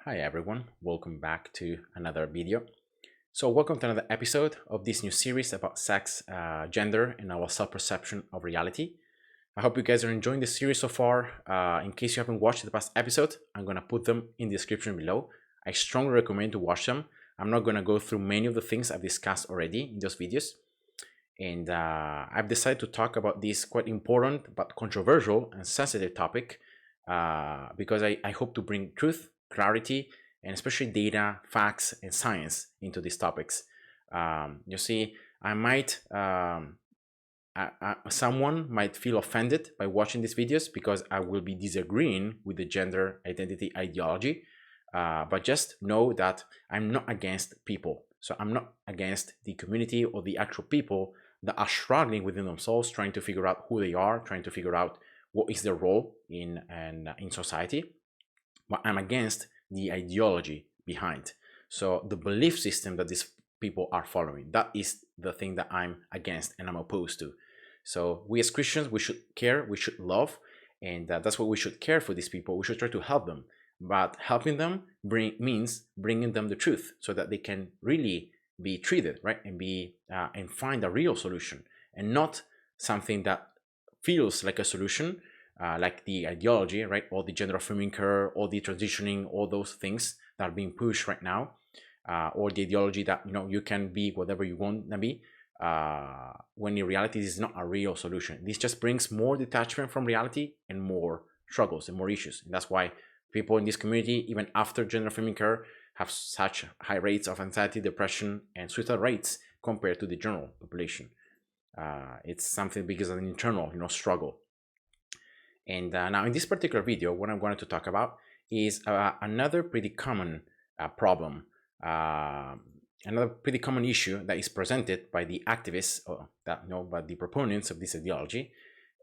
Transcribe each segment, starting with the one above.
Hi everyone, welcome back to another video. So welcome to another episode of this new series about sex, gender, and our self-perception of reality. I hope you guys are enjoying this series so far. In case you haven't watched the past episode, I'm going to put them in the description below. I strongly recommend to watch them. I'm not going to go through many of the things I've discussed already in those videos. And I've decided to talk about this quite important but controversial and sensitive topic because I hope to bring truth, clarity, and especially data, facts, and science into these topics. You see, I might someone might feel offended by watching these videos because I will be disagreeing with the gender identity ideology. But just know that I'm not against people. So I'm not against the community or the actual people that are struggling within themselves, trying to figure out who they are, trying to figure out what is their role in society. But I'm against the ideology behind. So the belief system that these people are following, that is the thing that I'm against and I'm opposed to. So we as Christians, we should care, we should love, and that's what we should care for these people. We should try to help them. But helping them means bringing them the truth so that they can really be treated, right, and be and find a real solution, and not something that feels like a solution, like the ideology, right, or the gender affirming care, or the transitioning, all those things that are being pushed right now, or the ideology that you can be whatever you want to be, when in reality this is not a real solution. This just brings more detachment from reality and more struggles and more issues, and that's why people in this community, even after gender affirming care, have such high rates of anxiety, depression, and suicide rates compared to the general population. It's something because of an internal, struggle. And now in this particular video, what I'm going to talk about is another pretty common problem, another pretty common issue that is presented by the activists, by the proponents of this ideology,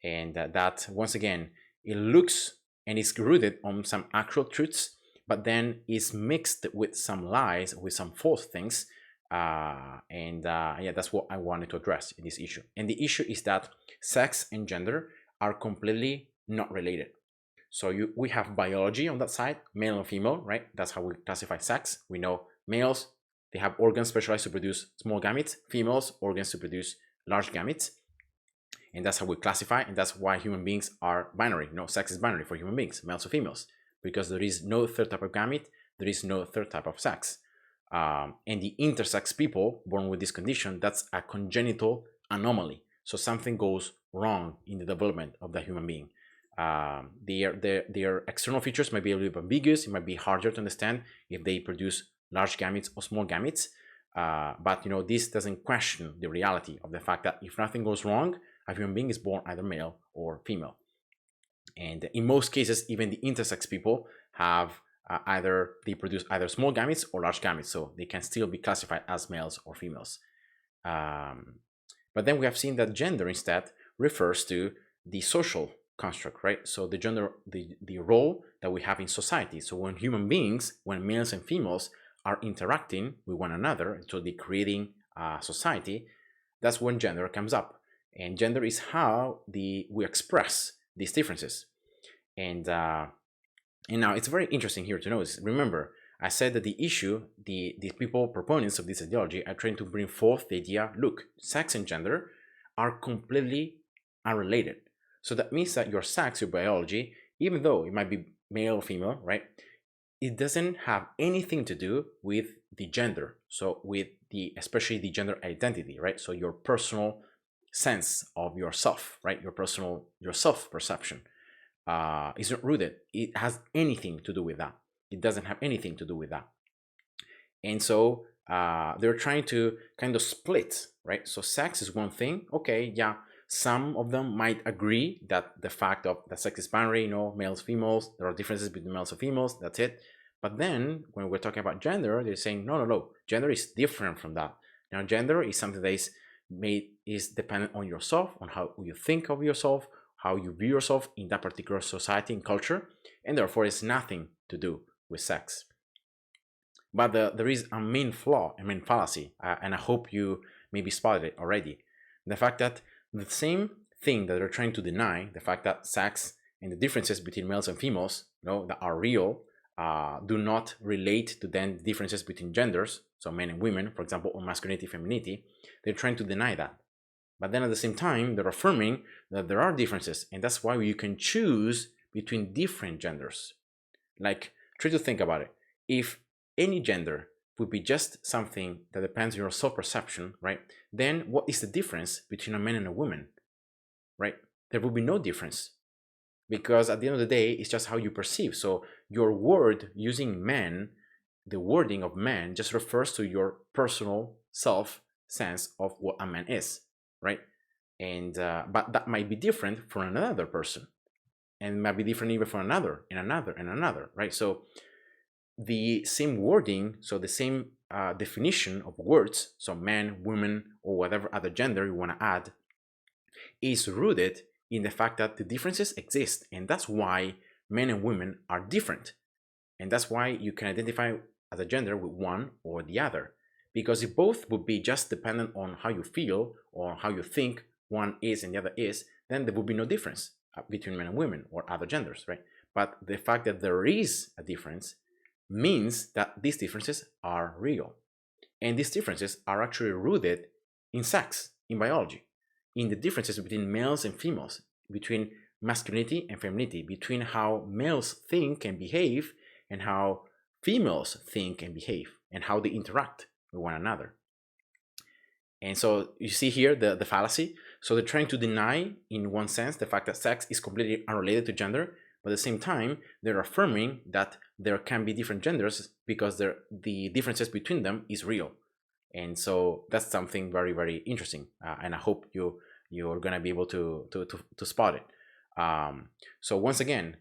and that once again it looks and is rooted on some actual truths, but then is mixed with some lies, with some false things. Yeah, that's what I wanted to address in this issue. And the issue is that sex and gender are completely not related. So we have biology on that side, male and female, right? That's how we classify sex. We know males, they have organs specialized to produce small gametes, females, organs to produce large gametes. And that's how we classify, and that's why human beings are binary. Sex is binary for human beings, males or females, because there is no third type of gamete, there is no third type of sex. And the intersex people born with this condition, that's a congenital anomaly. So something goes wrong in the development of the human being. Their external features might be a little bit ambiguous. It might be harder to understand if they produce large gametes or small gametes. But this doesn't question the reality of the fact that if nothing goes wrong, a human being is born either male or female. And in most cases, even the intersex people have they produce either small gametes or large gametes, so they can still be classified as males or females. But then we have seen that gender instead refers to the social construct, right? So the gender, the role that we have in society. So when human beings, when males and females are interacting with one another, so they're creating a society, that's when gender comes up. And gender is how we express these differences. And now it's very interesting here to notice. Remember, I said that the issue, the people proponents of this ideology are trying to bring forth the idea, look, sex and gender are completely unrelated. So that means that your sex, your biology, even though it might be male or female, right, it doesn't have anything to do with the gender. So with especially the gender identity, right? So your personal sense of yourself, right? Your self-perception isn't rooted. It has anything to do with that. It doesn't have anything to do with that. And so they're trying to kind of split, right? So sex is one thing. Okay, yeah, some of them might agree that the fact of that sex is binary, males, females, there are differences between males and females, that's it. But then when we're talking about gender, they're saying, no, gender is different from that. Now, gender is something that is dependent on yourself, on how you think of yourself, how you view yourself in that particular society and culture, and therefore it's nothing to do with sex. But there is a main flaw, a main fallacy, and I hope you maybe spotted it already. The fact that the same thing that they're trying to deny, the fact that sex and the differences between males and females, that are real, do not relate to then differences between genders, so men and women, for example, or masculinity, femininity. They're trying to deny that. But then at the same time, they're affirming that there are differences, and that's why you can choose between different genders. Like, try to think about it. If any gender would be just something that depends on your self-perception, right? Then what is the difference between a man and a woman, right? There will be no difference, because at the end of the day, it's just how you perceive. So your word using man, the wording of man, just refers to your personal self sense of what a man is, right? And but that might be different for another person, and might be different even for another and another and another, right? So the same wording, so the same definition of words, so man, woman, or whatever other gender you want to add, is rooted in the fact that the differences exist, and that's why men and women are different, and that's why you can identify as a gender with one or the other, because if both would be just dependent on how you feel or how you think one is and the other is, then there would be no difference between men and women or other genders, right? But the fact that there is a difference means that these differences are real, and these differences are actually rooted in sex, in biology, in the differences between males and females, between masculinity and femininity, between how males think and behave and how females think and behave, and how they interact with one another. And so you see here the fallacy. So they're trying to deny, in one sense, the fact that sex is completely unrelated to gender, but at the same time, they're affirming that there can be different genders because the differences between them is real. And so that's something very, very interesting. And I hope you're going to be able to spot it. So once again,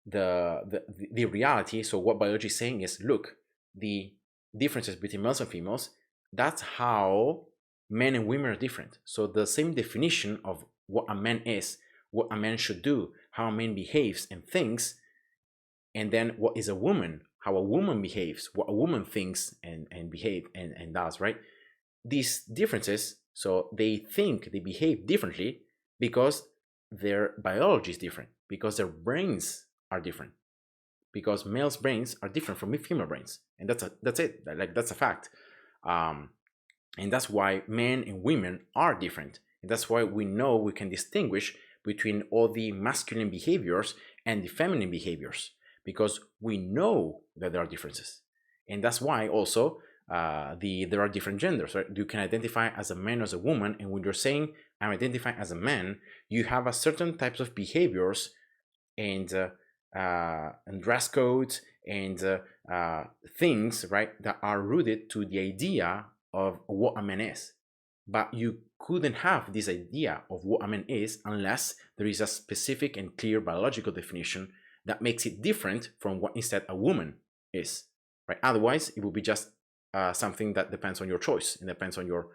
the reality, so what biology is saying is, look, the differences between males and females, that's how men and women are different. So the same definition of what a man is, what a man should do, how a man behaves and thinks, and then what is a woman, how a woman behaves, what a woman thinks and behave and does, right? These differences, so they think, they behave differently because their biology is different, because their brains are different, because males' brains are different from female brains, and that's it. Like, that's a fact. And that's why men and women are different, and that's why we know we can distinguish between all the masculine behaviors and the feminine behaviors, because we know that there are differences. And that's why also there are different genders, right? You can identify as a man or as a woman, and when you're saying I'm identifying as a man, you have a certain types of behaviors and dress codes and things, right, that are rooted to the idea of what a man is. But you couldn't have this idea of what a man is unless there is a specific and clear biological definition that makes it different from what instead a woman is, right? Otherwise, it would be just something that depends on your choice and depends on your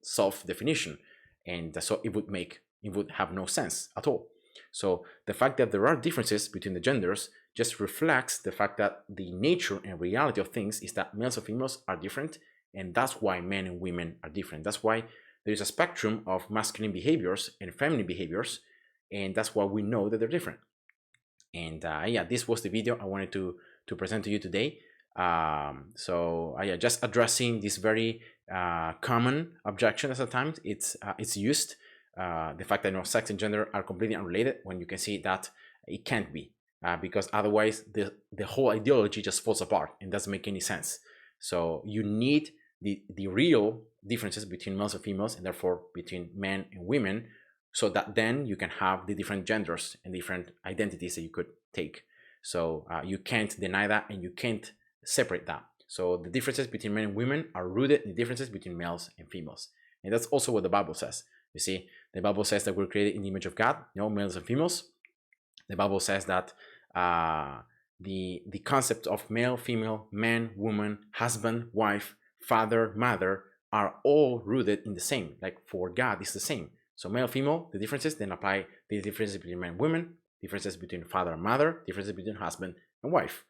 self-definition, and so it would have no sense at all. So the fact that there are differences between the genders just reflects the fact that the nature and reality of things is that males and females are different, and that's why men and women are different. That's why there is a spectrum of masculine behaviors and feminine behaviors, and that's why we know that they're different. And yeah, this was the video I wanted to present to you today. So yeah, just addressing this very common objection at times it's used, the fact that sex and gender are completely unrelated, when you can see that it can't be, because otherwise the whole ideology just falls apart and doesn't make any sense. So you need the real differences between males and females, and therefore between men and women, so that then you can have the different genders and different identities that you could take. So you can't deny that, and you can't separate that. So the differences between men and women are rooted in the differences between males and females. And that's also what the Bible says. You see, the Bible says that we're created in the image of God, males and females. The Bible says that the concept of male, female, man, woman, husband, wife, father, mother are all rooted in the same. Like, for God, it's the same. So male, female, the differences then apply the differences between men and women, differences between father and mother, differences between husband and wife.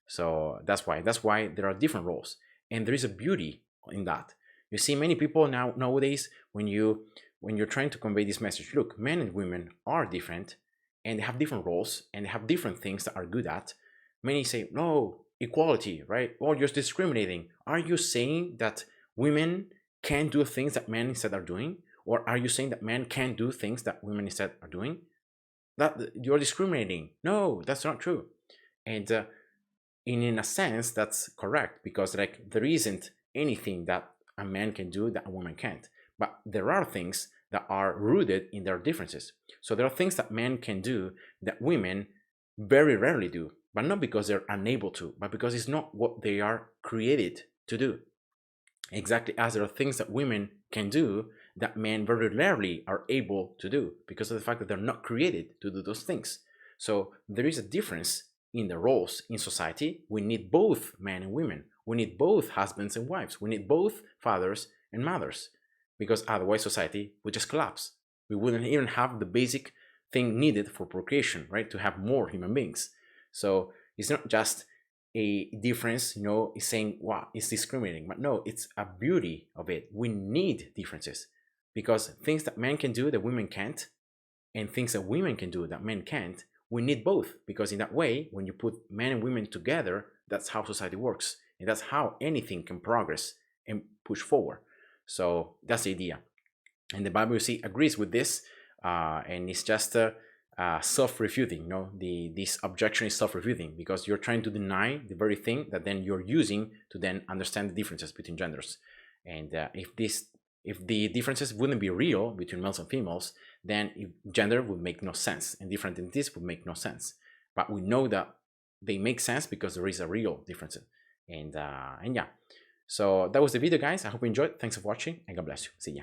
So that's why there are different roles, and there is a beauty in that. You see, many people nowadays, when you're trying to convey this message, look, men and women are different, and they have different roles, and they have different things that are good at. many say, no, equality, right? Or you're discriminating. Are you saying that women can do things that men instead are doing? Or are you saying that men can do things that women instead are doing? That you're discriminating. No, that's not true. And in a sense, that's correct, because like there isn't anything that a man can do that a woman can't. But there are things that are rooted in their differences. So there are things that men can do that women very rarely do, but not because they're unable to, but because it's not what they are created to do. Exactly as there are things that women can do that men very rarely are able to do because of the fact that they're not created to do those things. So there is a difference in the roles in society. We need both men and women. We need both husbands and wives. We need both fathers and mothers, because otherwise society would just collapse. We wouldn't even have the basic thing needed for procreation, right? To have more human beings. So it's not just a difference, is saying, wow, it's discriminating. But no, it's a beauty of it. We need differences, because things that men can do that women can't, and things that women can do that men can't, we need both. Because in that way, when you put men and women together, that's how society works. And that's how anything can progress and push forward. So that's the idea. And the Bible, you see, agrees with this. And it's just self-refuting. This objection is self-refuting, because you're trying to deny the very thing that then you're using to then understand the differences between genders. And if the differences wouldn't be real between males and females, then gender would make no sense, and different identities would make no sense. But we know that they make sense because there is a real difference. And yeah. So that was the video, guys. I hope you enjoyed. Thanks for watching, and God bless you. See ya.